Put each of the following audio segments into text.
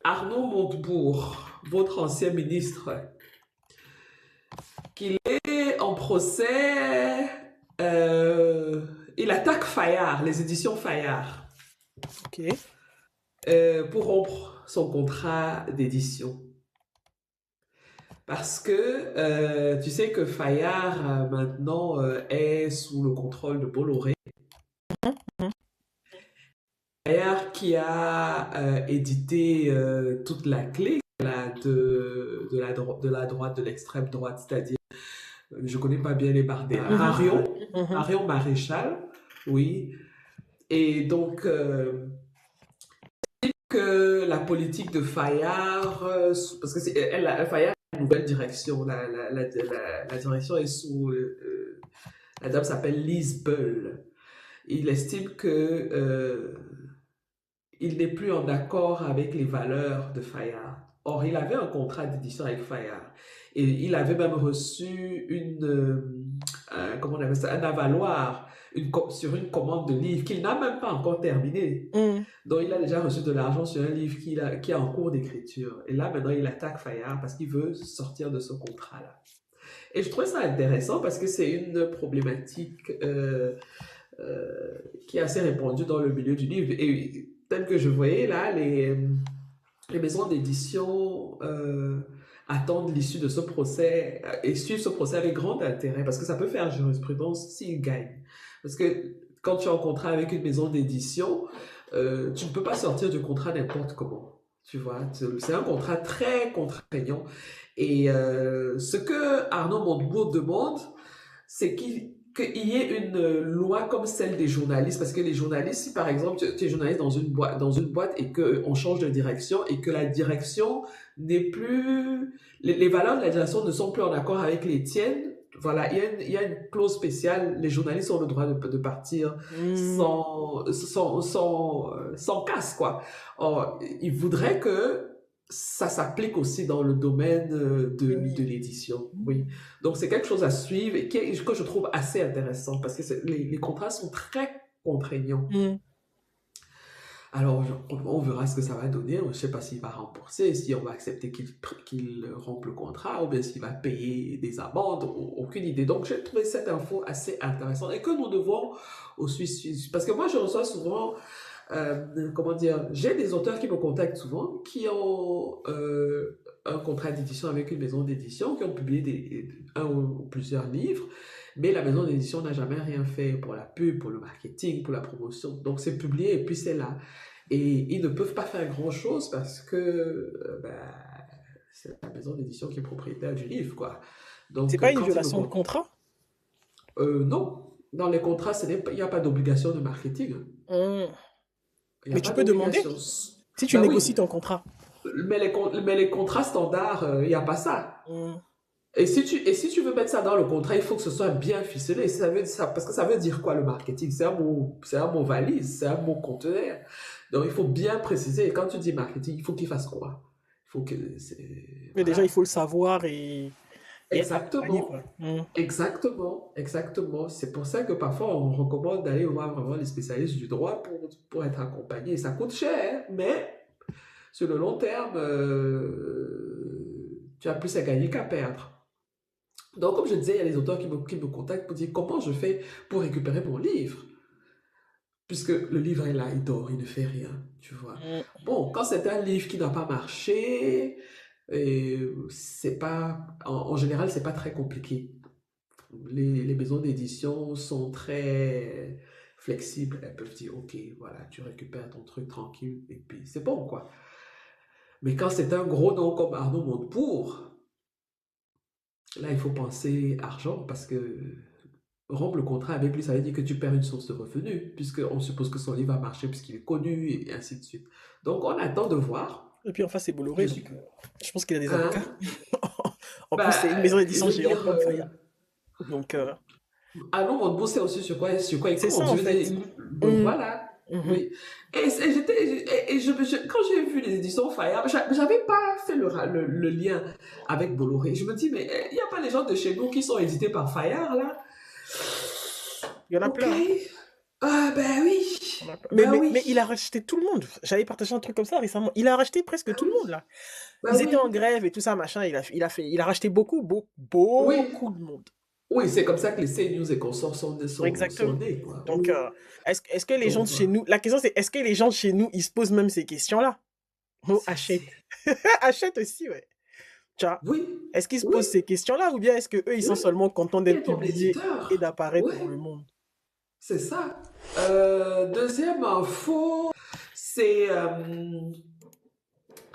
Arnaud Montebourg, votre ancien ministre, qu'il est en procès, il attaque Fayard, les éditions Fayard, Ok. pour rompre son contrat d'édition. Parce que tu sais que Fayard maintenant est sous le contrôle de Bolloré. Mhm. Fayard qui a édité toute la clé de la droite, de l'extrême droite, c'est-à-dire, je connais pas bien les Bardets, Mhm. Marion Maréchal, oui. Et donc, que la politique de Fayard, parce que Fayard a une nouvelle direction, la direction est sous, la dame s'appelle Lise Bull. Il estime que il n'est plus en accord avec les valeurs de Fayard. Or, il avait un contrat d'édition avec Fayard. Et il avait même reçu comment on appelle ça, un avaloir sur une commande de livres qu'il n'a même pas encore terminé. Mhm. Donc, il a déjà reçu de l'argent sur un livre qui est en cours d'écriture. Et là, maintenant, il attaque Fayard parce qu'il veut sortir de ce contrat-là. Et je trouvais ça intéressant parce que c'est une problématique qui est assez répandue dans le milieu du livre. Et tel que je voyais là, les maisons d'édition attendent l'issue de ce procès et suivent ce procès avec grand intérêt parce que ça peut faire jurisprudence s'ils gagnent. Parce que quand tu es en contrat avec une maison d'édition, tu ne peux pas sortir du contrat n'importe comment. Tu vois, c'est un contrat très contraignant. Et ce que Arnaud Montebourg demande, c'est qu'il y ait une loi comme celle des journalistes, parce que les journalistes, si par exemple tu es journaliste dans une boîte et qu'on change de direction et que la direction n'est plus, les valeurs de la direction ne sont plus en accord avec les tiennes, voilà, il y a une clause spéciale, les journalistes ont le droit de partir Mhm. sans casse, quoi. Or, ils voudraient que ça s'applique aussi dans le domaine Le de livre. l'édition, oui. Donc, c'est quelque chose à suivre et que je trouve assez intéressant parce que les contrats sont très contraignants. Mhm. Alors, on verra ce que ça va donner. Je ne sais pas s'il va rembourser, si on va accepter qu'il rompe le contrat ou bien s'il va payer des amendes. Aucune idée. Donc, j'ai trouvé cette info assez intéressante et que nous devons aussi suivre. Parce que moi, je reçois souvent, comment dire, j'ai des auteurs qui me contactent souvent qui ont un contrat d'édition avec une maison d'édition, qui ont publié un ou plusieurs livres. Mais la maison d'édition n'a jamais rien fait pour la pub, pour le marketing, pour la promotion. Donc c'est publié et puis c'est là. Et ils ne peuvent pas faire grand-chose parce que c'est la maison d'édition qui est propriétaire du livre, quoi. C'est Donc pas une quand ils me violation de contactent... contrat? non, dans les contrats, il n'y a pas d'obligation de marketing. Mhm. Il n'y a Mais tu pas peux demander d'obligation. si tu Ben oui, négocies ton contrat. mais les contrats standards, il n'y a pas ça. Mhm. Et si tu veux mettre ça dans le contrat, il faut que ce soit bien ficelé. Parce que ça veut dire quoi le marketing? C'est un mot valise, c'est un mot conteneur. Donc il faut bien préciser. Et quand tu dis marketing, il faut qu'il fasse quoi? Il faut que Mais déjà, il voilà. faut le savoir et être accompagné, quoi. Exactement. Mhm. Exactement. Exactement. C'est pour ça que parfois on recommande d'aller voir vraiment les spécialistes du droit pour être accompagné. Et ça coûte cher, mais sur le long terme, tu as plus à gagner qu'à perdre. Donc, comme je disais, il y a des auteurs qui me contactent pour dire comment je fais pour récupérer mon livre. Puisque le livre est là, il dort, il ne fait rien, tu vois. Mhm. Bon, quand c'est un livre qui n'a pas marché, c'est pas, en général, c'est pas très compliqué. Les maisons d'édition sont très flexibles. Elles peuvent dire, OK, voilà, tu récupères ton truc tranquille, et puis c'est bon, quoi. Mais quand c'est un gros nom comme Arnaud Montebourg, là, il faut penser argent parce que rompre le contrat avec lui, ça veut dire que tu perds une source de revenus, puisqu'on suppose que son livre va marcher puisqu'il est connu et ainsi de suite. Donc, on attend de voir. Et puis en face, c'est Je Bolloré, suis. donc je pense qu'il a des avocats. Hein? En plus, Bah, c'est une maison je d'édition veux géante dire, comme Fayard. Donc, Arnaud Montebourg sait aussi sur quoi il c'est ça, compte. en Je veux fait. dire, donc Mhm. voilà. Mhm. Oui. Quand j'ai vu les éditions Fayard, j'avais pas fait le lien avec Bolloré. Je me dis, mais il n'y a pas les gens de chez nous qui sont édités par Fayard, là? Il y en a Ok. plein, hein. Ah, ben oui. Mais, Bah mais, oui, mais il a racheté tout le monde. J'avais partagé un truc comme ça récemment. Il a racheté presque bah tout le oui, monde, là. bah Ils étaient en oui, grève et tout ça, machin. Il a racheté oui, beaucoup de monde. oui, c'est comme ça que les CNews et consorts sont Exactement. nés, quoi. Donc, Oui. est-ce que les gens de Donc, chez nous, la question c'est, est-ce que les gens de chez nous, ils se posent même ces questions-là? Oh, ça achète. c'est... Achète aussi, ouais. Tu vois, Oui, est-ce qu'ils se oui, posent ces questions-là ou bien est-ce que eux, ils sont oui. seulement contents Qui est d'être ton publiés et éditeur? d'apparaître Oui, dans le monde? c'est ça. Deuxième info, c'est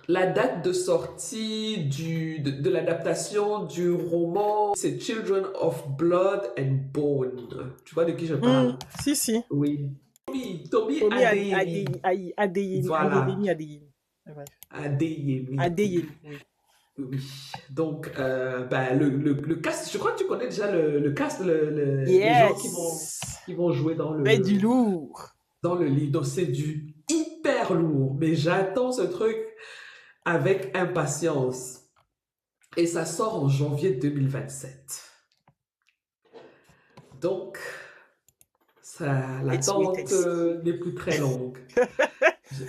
la date de sortie de l'adaptation du roman. C'est Children of Blood and Bone. Tu vois de qui je parle? Si, si. Oui. Tommy Tommy Adeyemi. Adeyemi, Voilà. Yeremi Adeyemi. Bref. Adeyemi. Adeyemi, oui. Oui. Donc, ben, le cast, je crois que tu connais déjà le cast, les gens Yes! qui vont jouer Mais du lourd. dans le livre. Donc, c'est du hyper lourd. Mais j'attends ce truc avec impatience. Et ça sort en janvier 2027. Donc, Let's wait and l'attente see. n'est plus très longue.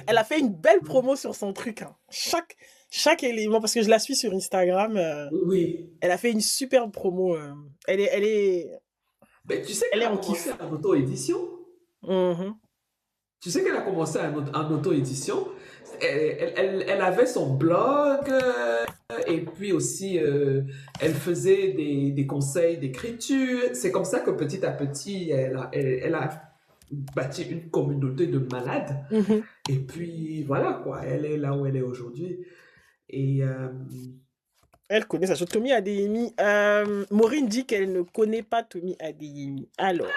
Elle a fait une belle promo sur son truc, hein. Chaque élément, parce que je la suis sur Instagram, Oui. elle a fait une superbe promo. Mais tu sais Elle qu'elle est a en commencé kiff. en auto-édition? Mhm. Tu sais qu'elle a commencé en auto-édition. Elle avait son blog et puis aussi elle faisait des conseils d'écriture. C'est comme ça que petit à petit, elle a bâti une communauté de malades. Mhm. Et puis voilà quoi, elle est là où elle est aujourd'hui. Et Elle connaît sa chose. Tommy Adeyemi. Maureen dit qu'elle ne connaît pas Tommy Adeyemi. Alors,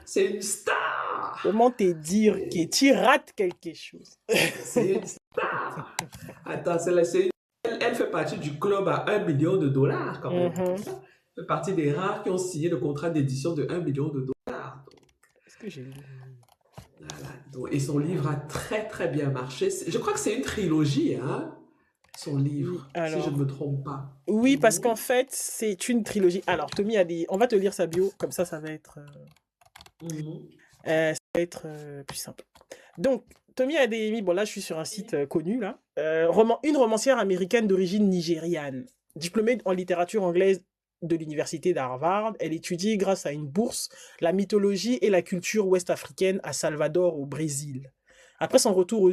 c'est une star! comment te dire que tu rates quelque chose? C'est une star! Attends, elle fait partie du club à 1 million de dollars quand même. Mhm. Elle fait partie des rares qui ont signé le contrat d'édition de 1 million de dollars. Est-ce que j'ai lu? Voilà. Et son livre a très très bien marché. Je crois que c'est une trilogie, hein, son Oui, livre, si je ne alors. me trompe pas. Oui, parce Mhm. qu'en fait, c'est une trilogie. Alors, Tommy Adeyemi, on va te lire sa bio, comme ça va être, Mhm. plus simple. Donc, Tommy Adeyemi, bon là, je suis sur un site connu, là. Une romancière américaine d'origine nigériane, diplômée en littérature anglaise de l'université d'Harvard. Elle étudie, grâce à une bourse, la mythologie et la culture ouest-africaine à Salvador, au Brésil. Après son retour aux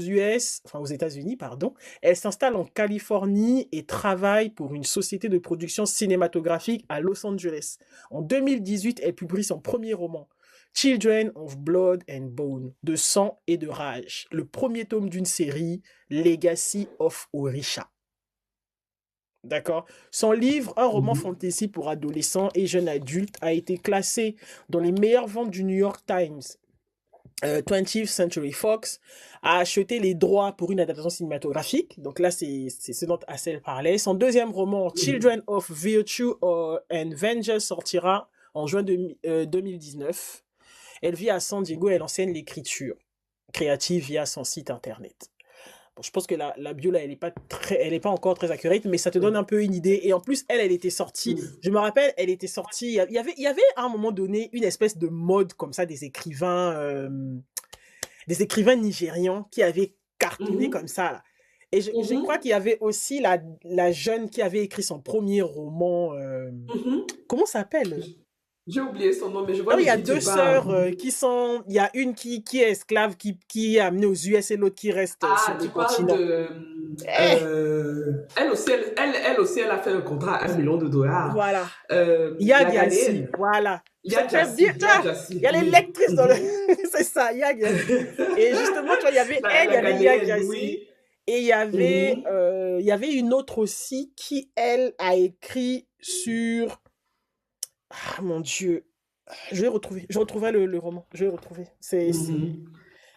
États-Unis, pardon, elle s'installe en Californie et travaille pour une société de production cinématographique à Los Angeles. En 2018, elle publie son premier roman, Children of Blood and Bone, de sang et de rage, le premier tome d'une série, Legacy of Orisha. D'accord. Son livre, un roman Mhm. fantasy pour adolescents et jeunes adultes, a été classé dans les meilleures ventes du New York Times. 20th Century Fox a acheté les droits pour une adaptation cinématographique. Donc là, c'est ce dont Assel parlait. Son deuxième roman, Oui. Children of Virtue and Vengeance, sortira en juin 2019. Elle vit à San Diego et elle enseigne l'écriture créative via son site internet. Bon, je pense que la bio là, elle est pas encore très accurate, mais ça te donne un peu une idée. Et en plus, elle était sortie. Mhm. Je me rappelle, elle était sortie. Il y avait à un moment donné une espèce de mode comme ça des écrivains nigérians qui avaient cartonné Mhm. comme ça là. Et je crois Mhm. qu'il y avait aussi la jeune qui avait écrit son premier roman. Mhm. Comment ça s'appelle? J'ai oublié son nom, mais je Ah vois oui, de il y a qui deux tu parles. sœurs qui sont. Il y a une qui est esclave, qui est amenée aux US et l'autre qui reste sur Ah, le tu parles continent. de... Eh, elle aussi, elle a fait un contrat à 1 million de dollars. voilà. Il y a La Yassi, Ghanéenne. voilà. C'est bien, Yadjassi, tu vois, il y Yadjassi, a les oui. lectrices dans le. C'est ça, Yag Yassi. Et justement, tu vois, il y avait elle, il y La avait Yag Ghanéenne, Yassi. oui. Et Mhm. il y avait une autre aussi qui, elle, a écrit sur. Ah mon Dieu. Je vais retrouver. Je retrouverai le roman. Je vais retrouver. Mhm.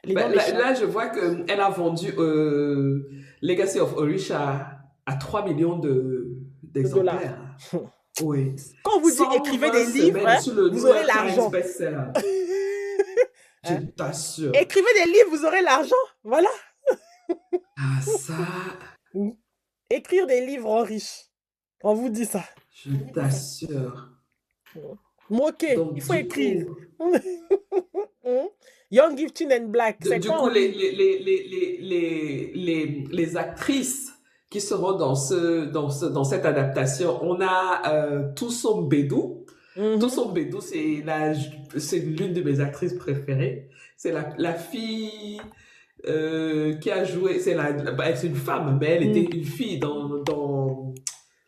Les noms Ben, m'échappent. là, je vois qu'elle a vendu Legacy of Orisha à 3 millions De dollars. d'exemplaires. Oui. Quand on vous dit écrivez 120 des livres, semaines hein, sur le vous New aurez York Times l'argent. bestseller. Je Hein? t'assure. Écrivez des livres, vous aurez l'argent. Voilà. Ah, ça, Mm. Écrire des livres en riche. On vous dit ça. je t'assure. Moquer, il Donc, faut du écrire. coup, Mm. Young, Gifted and Black. C'est Du quoi en coup, livre? les actrices qui seront dans cette adaptation, on a Toussaint Bédou. Mhm. Toussaint Bédou, c'est l'une de mes actrices préférées. C'est la fille qui a joué, c'est une femme, mais elle était Mm. une fille dans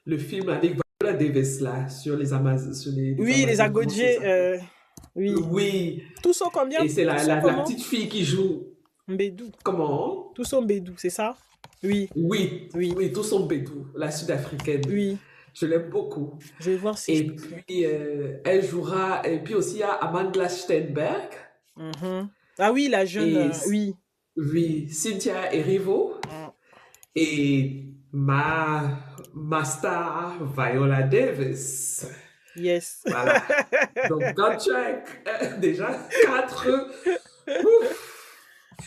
le film avec Viola Davis là, sur les Oui, les Amazones, comment ça Agodjier. s'appelle? Oui. Oui, Tous sont combien? et c'est Tous sont la comment? petite fille qui joue, Mbédou. comment? Tous sont Mbédou, c'est ça? Oui, Oui, oui, oui, Toussaint Bédou, la sud-africaine. oui. Je l'aime beaucoup. Je vais voir si je Et peux faire. puis, elle jouera, et puis aussi il y a Amandla Stenberg Mhm. Ah oui, la jeune. et Oui. oui, Cynthia Erivo Mm. et ma star Viola Davis. Yes. Voilà. Donc, quand tu as déjà quatre, ouf.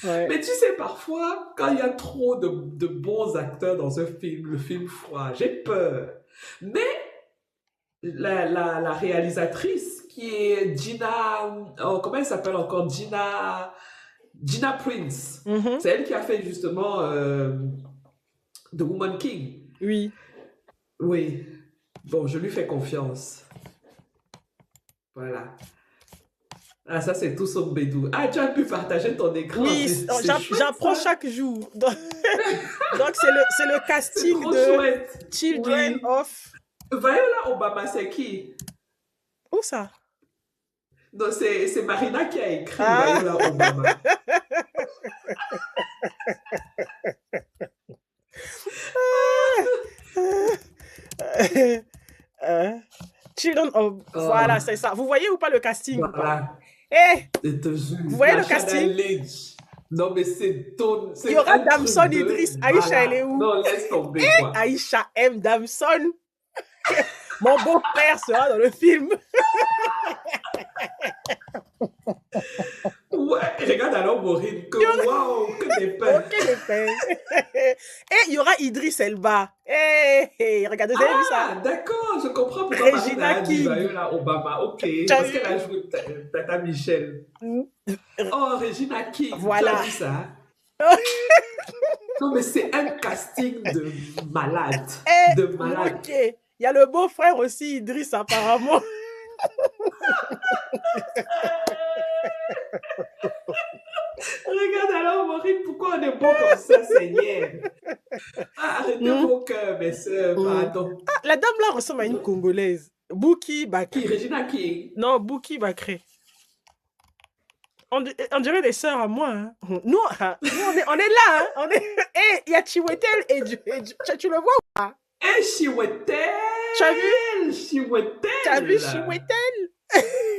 Ouais. Mais tu sais, parfois, quand il y a trop de bons acteurs dans un film, le film froid, j'ai peur. Mais la réalisatrice qui est Gina, oh, comment elle s'appelle encore? Gina Prince. Mhm. C'est elle qui a fait justement The Woman King. Oui. Oui. Bon, je lui fais confiance. Voilà. Ah, ça, c'est tout son bédou. Ah, tu as pu partager ton écran. Oui, C'est chouette, j'apprends ça. chaque jour. Donc c'est le C'est casting trop de chouette. Children Oui. of. Viola Obama, c'est qui? Où ça? Non, c'est Marina qui a écrit Ah! Viola Obama. Euh, Children of. Voilà, Oh, c'est ça. Vous voyez ou pas le casting ou pas? voilà. Eh, Je te jure. vous voyez le Machada casting? Lynch. Non, mais Il y c'est aura un truc Damson de Idriss. Aïcha, elle est malade. où? Non, laisse tomber, Eh, quoi. Aïcha M. Damson. Mon beau-frère sera dans le film. Ouais, regarde alors Maureen, que waouh, que des peurs. Ok, les pères. Et il y aura Idriss Elba. Eh, regardez, vous avez vu ça? Ah, d'accord, je comprends pourquoi Marina Regina a dit King. Viola Obama. Ok, Tu as parce qu'elle a vu? joué Tata Michel. Oh, Regina King, tu as Voilà. vu ça? Non, mais c'est un casting de malade. Et De malade. ok. Il y a le beau-frère aussi, Idriss, apparemment. Regarde alors, Maureen, pourquoi on est beau comme ça, Seigneur? Ah, arrêtez Hmm, vos cœurs, mes soeurs, hmm. pardon. Ah, la dame là ressemble à une Congolaise. Bouki Bakre. Qui, Regina King? Non, Bouki Bakre. On dirait des sœurs à moi. Hein. Nous, on est là. Hein. On est... Eh, il y a Chiwetel et tu le vois? Eh, Chiwetel! Tu as vu? Chiwetel! Tu as vu Chiwetel?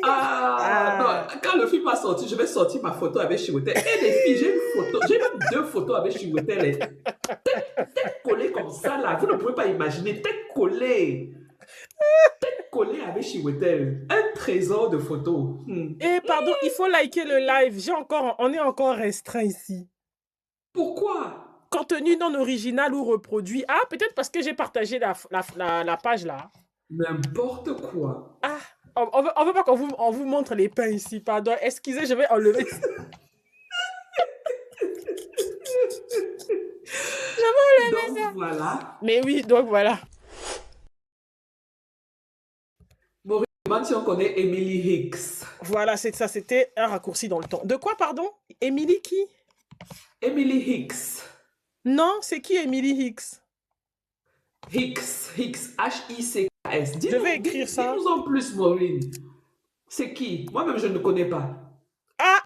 Ah, non, quand le film va sortir, je vais sortir ma photo avec Chiwetel. Et les filles, j'ai une photo, j'ai même deux photos avec Chiwetel. Tête collée comme ça, là. Vous ne pouvez pas imaginer. Tête collée. Tête collée avec Chiwetel. Un trésor de photos. Eh, pardon, il faut liker le live. On est encore restreint ici. Pourquoi? Contenu non original ou reproduit. Ah, peut-être parce que j'ai partagé la page là. N'importe quoi. Ah, on veut pas on vous montre les pains ici. Pardon, excusez, je vais enlever. Donc voilà. Mais oui, donc voilà. Maurice demande si on connaît Emily Hicks. Voilà, c'est ça, c'était un raccourci dans le temps. De quoi, pardon? Emily qui? Emily Hicks. Non, c'est qui Emily Hicks? Hicks, H-I-C-K-S. Je vais écrire ça. Dis-nous en plus, Maureen. C'est qui? Moi-même, je ne connais pas. Ah,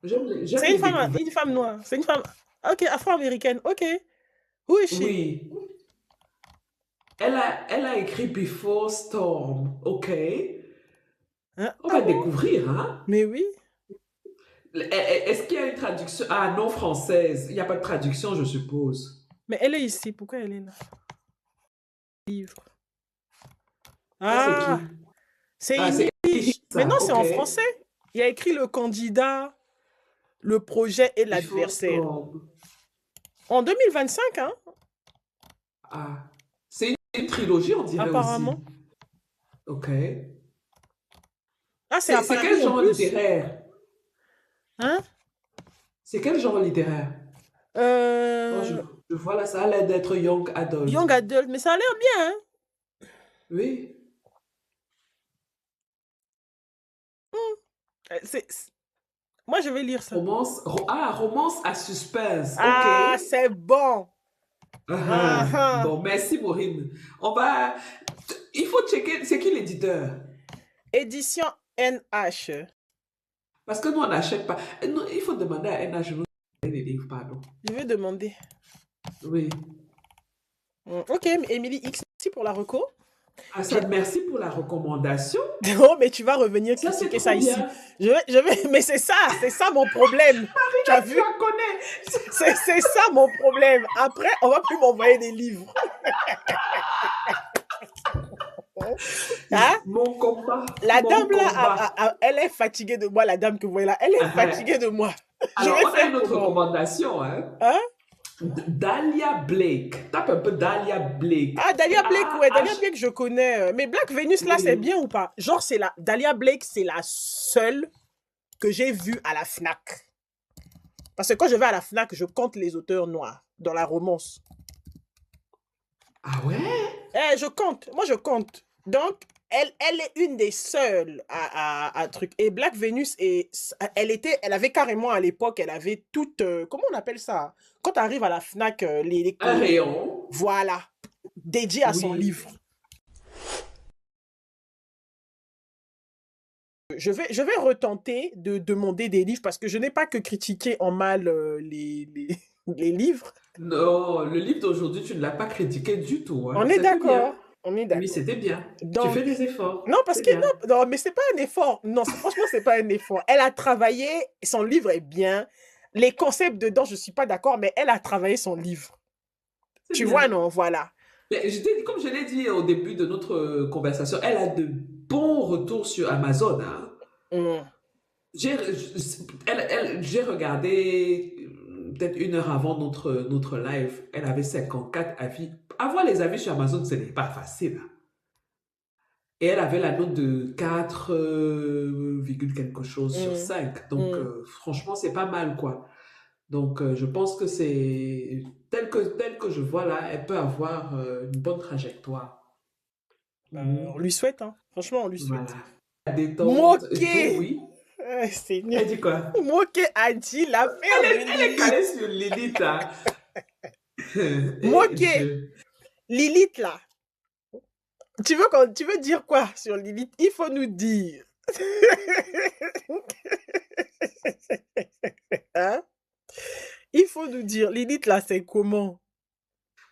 c'est une femme noire. C'est une femme. Ok, afro-américaine. Ok. Who is she? Oui. Elle a écrit Before Storm. Ok. Hein? On va découvrir, hein? Mais oui. Est-ce qu'il y a une traduction? Ah, non française. Il n'y a pas de traduction, je suppose. Mais elle est ici. Pourquoi elle est là? Livre. Ah, c'est Emily. Mais non, c'est en français. Il y a écrit le candidat, le projet et l'adversaire. En 2025, hein? Ah. C'est une trilogie, on dirait apparemment. aussi. Ok. Ah, c'est quel genre littéraire? Hein? C'est quel genre littéraire? Oh, Euh, je vois là, ça a l'air d'être young adult. Young Adult, mais ça a l'air bien, hein? Oui. Moi, je vais lire ça. Romance à suspense. Ok. Ah, c'est bon. Ah, ah. Bon, merci Maureen. On va. Il faut checker. C'est qui l'éditeur? Édition NH. Parce que nous, on n'achète pas. Non, il faut demander à NH de nous donner les livres, pardon. Je vais demander. Oui. Ok, Émilie X, merci pour la reco. Ah, ça, merci pour la recommandation. Oh, mais tu vas revenir Ça, c'est critiquer trop ça ici. bien. Mais c'est ça mon problème. Tu as Tu vu? la connais. C'est ça mon problème. Après, on va plus m'envoyer des livres. Hein? Mon combat. La Mon dame là, combat. elle est fatiguée de moi, la dame que vous voyez là. Elle est fatiguée de moi. Je Alors, vais on a faire une autre comment? recommandation. Hein? Hein? Dahlia Blake. Tape un peu Dahlia Blake. Ah, Dahlia Blake, ouais, Dahlia D-A-H. Blake, je connais. Mais Black Venus, là, c'est Oui. bien ou pas? Genre, c'est la... Dahlia Blake, c'est la seule que j'ai vue à la FNAC. Parce que quand je vais à la FNAC, je compte les auteurs noirs dans la romance. Ah ouais? Je compte. Moi, je compte. Donc, elle est une des seules à truc. Et Black Venus, elle avait carrément à l'époque, elle avait toute... comment on appelle ça? Quand tu arrives à la FNAC, les Un rayon. voilà. Dédié à son Oui. livre. Je vais retenter de demander des livres parce que je n'ai pas que critiqué en mal les livres. Non, le livre d'aujourd'hui, tu ne l'as pas critiqué du tout. Hein. On est C'était bien. d'accord. On est Oui, d'accord. c'était bien. Tu fais Donc, des efforts. non, parce C'est que bien. non, mais c'est pas un effort. Non, franchement, c'est pas un effort. Elle a travaillé, son livre est bien. Les concepts dedans, je suis pas d'accord, mais elle a travaillé son livre. C'est Tu bien. vois, non, voilà. Mais comme je l'ai dit au début de notre conversation, elle a de bons retours sur Amazon. Hein. Mm. J'ai regardé peut-être une heure avant notre live. Elle avait 54 avis. Avoir les avis sur Amazon, ce n'est pas facile. Hein. Et elle avait la note de 4, quelque chose sur 5. Donc, franchement, c'est pas mal, quoi. Donc, je pense que c'est tel que je vois là, elle peut avoir une bonne trajectoire. On lui souhaite, hein. Franchement, on lui souhaite. Voilà. La détente et tout, Moqué! oui. Seigneur. Elle dit quoi? Moqué a dit l'affaire de Elle est Lilith. calée sur Lilith, hein. Moqué! Lilith, là. Tu veux dire quoi sur Lilith? Il faut nous dire. Hein? Il faut nous dire. Lilith, là, c'est comment?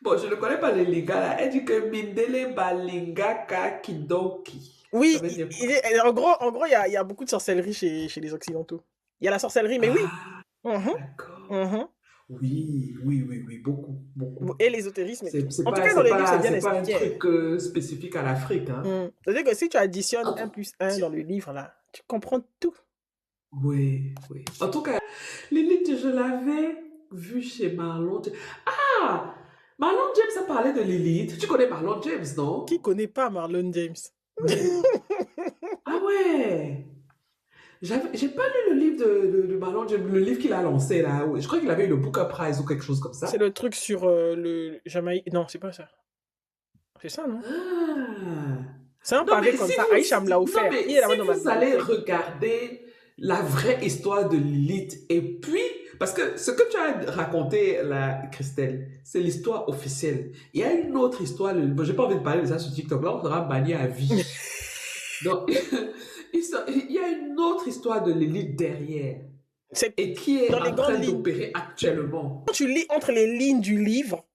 Bon, je ne connais pas les lingas là. Elle dit que Mindele Balingaka Kidoki. Oui, Ça veut dire quoi? en gros, il y a beaucoup de sorcellerie chez les Occidentaux. Il y a la sorcellerie, mais oui. D'accord. Oui, beaucoup, beaucoup. Et l'ésotérisme et tout. C'est En tout pas, cas, dans c'est les livres, c'est pas, bien c'est pas un expliqué. truc spécifique à l'Afrique, hein. C'est-à-dire que si tu additionnes 1 plus 1 dans le livre, là, tu comprends tout. Oui. En tout cas, Lilith, je l'avais vue chez Marlon. Ah! Marlon James a parlé de Lilith. Tu connais Marlon James, non? Qui connaît pas Marlon James? Ah ouais! J'ai pas lu le livre de Marlon James, le livre qu'il a lancé là. Je crois qu'il avait eu le Booker Prize ou quelque chose comme C'est ça. le truc sur le Jamaïque. Non, c'est pas ça. C'est ça, non? Ah! C'est un Non, pavé mais comme ça. Aïcha me l'a offert. mais Il est là-bas si dans ma vous allez bibliothèque. regarder la vraie histoire de Lilith, et puis, parce que ce que tu as raconté là, Christelle, c'est l'histoire officielle. Il y a une autre histoire, bon, j'ai pas envie de parler de ça sur TikTok, là on sera banni à vie. Donc, il y a une autre histoire de Lilith derrière, et qui est dans les en train grandes lignes. d'opérer actuellement. Quand tu lis entre les lignes du livre,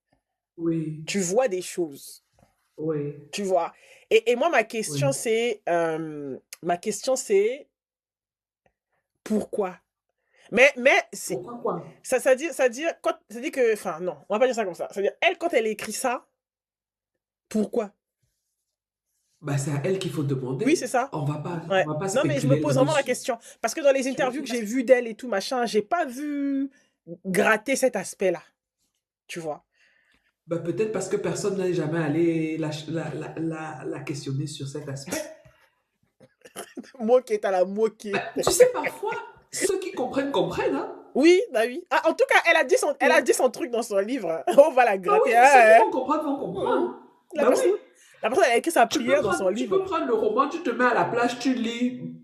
Oui, tu vois des choses. oui. Tu vois. Et moi, ma question, Oui. c'est pourquoi? Mais c'est, Pourquoi quoi? ça dit que, enfin, non, on va pas dire ça comme ça. C'est-à-dire, elle, quand elle écrit ça, pourquoi? Bah, c'est à elle qu'il faut demander. Oui, c'est ça. On va pas Ouais. Non, mais je me spéculer pose vraiment la là-dessus. question. Parce que dans les interviews que j'ai vues d'elle et tout, machin, j'ai pas vu gratter cet aspect-là. Tu vois. Bah, peut-être parce que personne n'est jamais allé la questionner sur cet aspect. Moqué, t'as la moqué. Bah, tu sais, parfois, ceux qui comprennent, comprennent. Hein? Oui, bah oui. Ah, en tout cas, elle a dit son truc dans son livre. On va la Ah oui, gratter. ceux qui Ah, vont comprendre vont hein. comprendre. La Ben oui, personne, la personne, elle a écrit sa prière dans son tu livre, peux là. prendre le roman, tu te mets à la plage, tu lis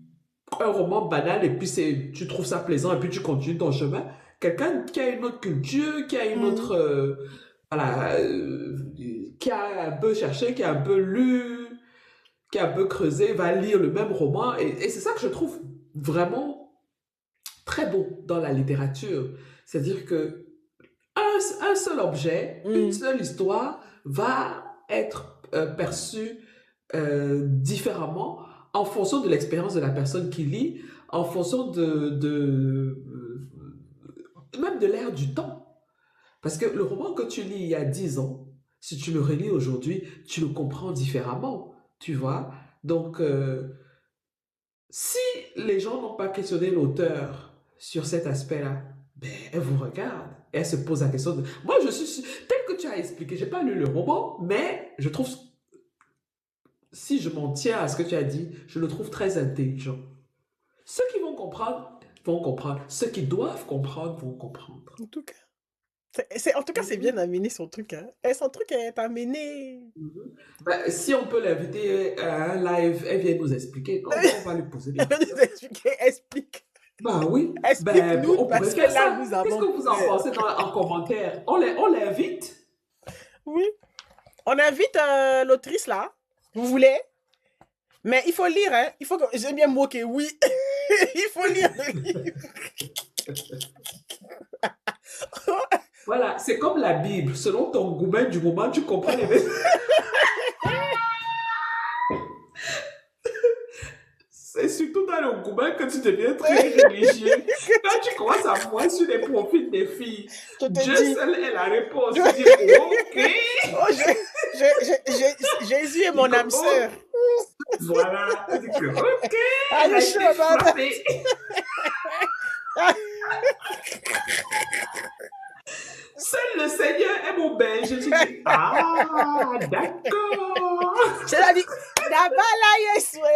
un roman banal et puis tu trouves ça plaisant et puis tu continues ton chemin. Quelqu'un qui a une autre culture, qui a une Hmm. autre, voilà, qui a un peu cherché, qui a un peu lu, qui a un peu creusé, va lire le même roman. Et c'est ça que je trouve vraiment très beau dans la littérature. C'est-à-dire que un seul objet, une Hmm. seule histoire va être perçue différemment en fonction de l'expérience de la personne qui lit, en fonction même de l'ère du temps. Parce que le roman que tu lis il y a 10 ans, si tu le relis aujourd'hui, tu le comprends différemment, tu vois. Donc, si les gens n'ont pas questionné l'auteur sur cet aspect-là, ben, elle vous regarde et elle se pose la question de... Moi, je suis... Tel que tu as expliqué, j'ai pas lu le roman, mais je trouve, si je m'en tiens à ce que tu as dit, je le trouve très intelligent. Ceux qui vont comprendre. Ceux qui doivent comprendre vont comprendre. En tout cas, en tout cas, c'est bien Mhm, amené son truc, hein. Et son truc est amené. mhm. Ben, si on peut l'inviter à un live, elle vient nous expliquer. On va lui poser des Elle va questions. nous expliquer, explique. Bah oui, ben, Explique-nous on pourrait parce que faire là, ça. nous Qu'est-ce que avons. vous en pensez en commentaire? On l'invite? Oui. On invite l'autrice là. Vous voulez? Mais il faut lire, hein. Il faut que... J'aime bien moquer, oui. Il faut lire le livre. Voilà, c'est comme la Bible. Selon ton goût du moment, tu comprends les messages. C'est surtout dans le gourmet que tu deviens très religieux. Quand tu commences à voir sur les profils des filles, Je te Dieu dis. seul est la réponse. Tu dis, ok. Oh, Jésus est Il mon dit, âme oh, sœur. voilà. Tu dis que, ok, Ah, elle je a suis été frappée. Seul le Seigneur est mon berger. Tu dis, ah, d'accord. Je l'ai dit, Dabala Yeswe.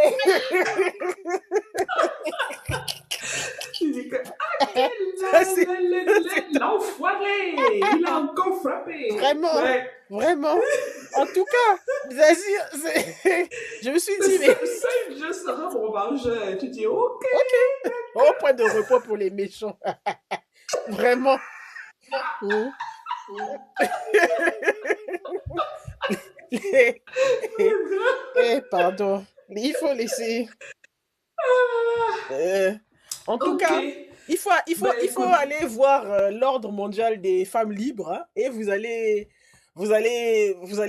Tu dis que, l'enfoiré, il a encore frappé. Vraiment, Ouais. vraiment. En tout cas, je me suis dit, mais Seul Dieu sera mon vengeur. Tu dis, ok. au point de repos pour les méchants. Vraiment. Mm. Pardon. Il faut laisser. En tout Ok. cas, Ben il faut écoute, aller voir l'ordre mondial des femmes libres, hein, et vous allez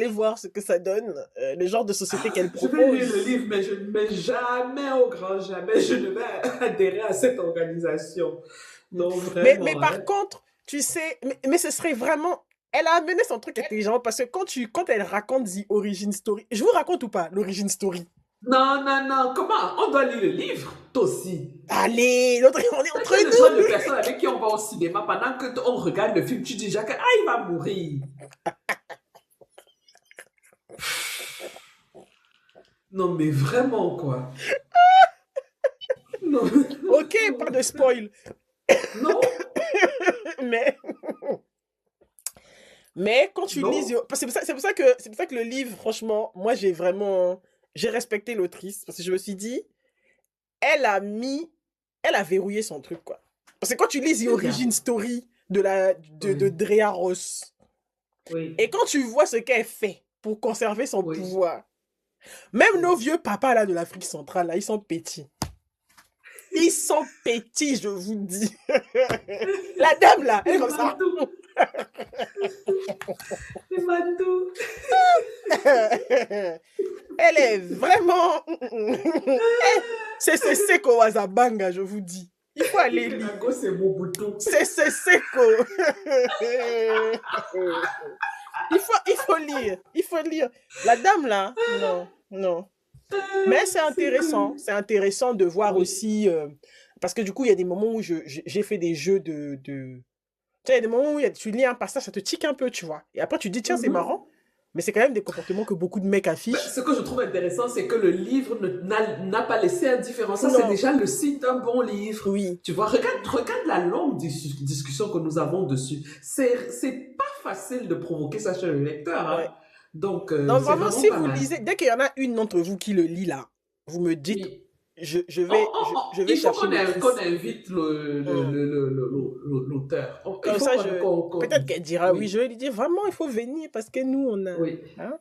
voir ce que ça donne, le genre de société qu'elle je vais lire le propose. livre, mais jamais, au grand jamais, je ne vais adhérer à cette organisation. Non, Mais vraiment, par hein. contre, tu sais, mais ce serait vraiment. Elle a amené son truc intelligent parce que quand elle raconte The Origin Story, je vous raconte ou pas l'Origin Story? Non, non, non. Comment? On doit lire le livre, toi aussi. Allez, on est T'as entre que le genre de nous. personnes avec qui on va au cinéma pendant qu'on regarde le film, tu dis déjà que, ah, il va mourir. Non, mais vraiment, quoi. Non, Ok, pas de spoil. non, Mais, mais quand tu lis, non. c'est pour ça que le livre, franchement, moi j'ai respecté l'autrice parce que je me suis dit, elle a mis, elle a verrouillé son truc, quoi. Parce que quand tu lis The C'est bien. Origin Story de Oui, Drea Ross, oui, et quand tu vois ce qu'elle fait pour conserver son oui, pouvoir, même nos oui. vieux papas là de l'Afrique centrale, là, ils sont petits. Ils sont petits, je vous dis. La dame là, elle est Les comme ça. Mandous, les Mandous. Elle est vraiment. C'est Seko Wazabanga, je vous dis. Il faut aller lire. Nicaragua, c'est Mobutu. C'est Seko. Il faut lire. Il faut lire. La dame là, non, non. Mais c'est C'est intéressant. cool. C'est intéressant de voir Oui, aussi. Parce que du coup, il y a des moments où j'ai fait des jeux Tu sais, il y a des moments où tu lis un passage, ça te tique un peu, tu vois. Et après, tu te dis, tiens, c'est mhm, marrant. Mais c'est quand même des comportements que beaucoup de mecs Ben, affichent. ce que je trouve intéressant, c'est que le livre n'a pas laissé indifférent. Ça, c'est Non, déjà le signe d'un bon livre. oui, Tu vois, regarde la longue discussion que nous avons dessus. C'est pas facile de provoquer ça chez le lecteur, hein. ouais. Donc, Donc c'est vraiment, vraiment si pas vous mal. lisez, dès qu'il y en a une d'entre vous qui le lit là, vous me dites, Oui. je vais Il faut chercher qu'on l'autrice. invite Hmm. l'auteur. Il Comme faut ça, peut-être qu'elle dira oui, oui, je vais lui dire vraiment, il faut venir parce que nous, on a. oui. Hein.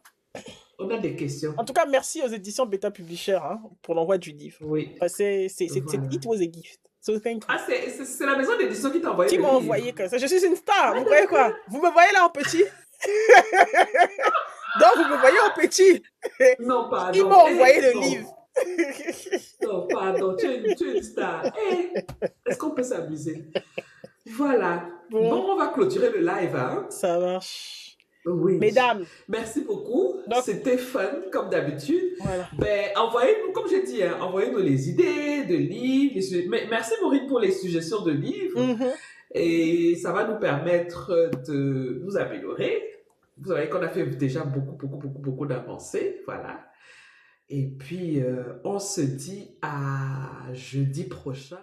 On a des questions. En tout cas, merci aux éditions Beta Publisher hein, pour l'envoi du livre. Oui, Parce que voilà. it was a gift. So thank you. Ah, c'est la maison d'édition qui t'a envoyé Qui le m'a livre. envoyé comme ça? Je suis une star. Ah, Vous croyez quoi? d'accord. Vous me voyez là en petit? Donc, vous me voyez en petit. Non, Ils pardon. m'ont envoyé Eh, le livre. non. Non, pardon. Tu es une star. Eh, est-ce qu'on peut s'amuser? Voilà. Bon, Bon, on va clôturer le live, hein? ça marche. Oui. Mesdames, Merci beaucoup. donc, C'était fun, comme d'habitude. voilà. Ben, envoyez-nous, comme j'ai dit, hein, envoyez-nous les idées de livres. Mais merci, Maureen, pour les suggestions de livres. Mhm. Et ça va nous permettre de nous améliorer. Vous savez qu'on a fait déjà beaucoup d'avancées. Voilà. Et puis, on se dit à jeudi prochain.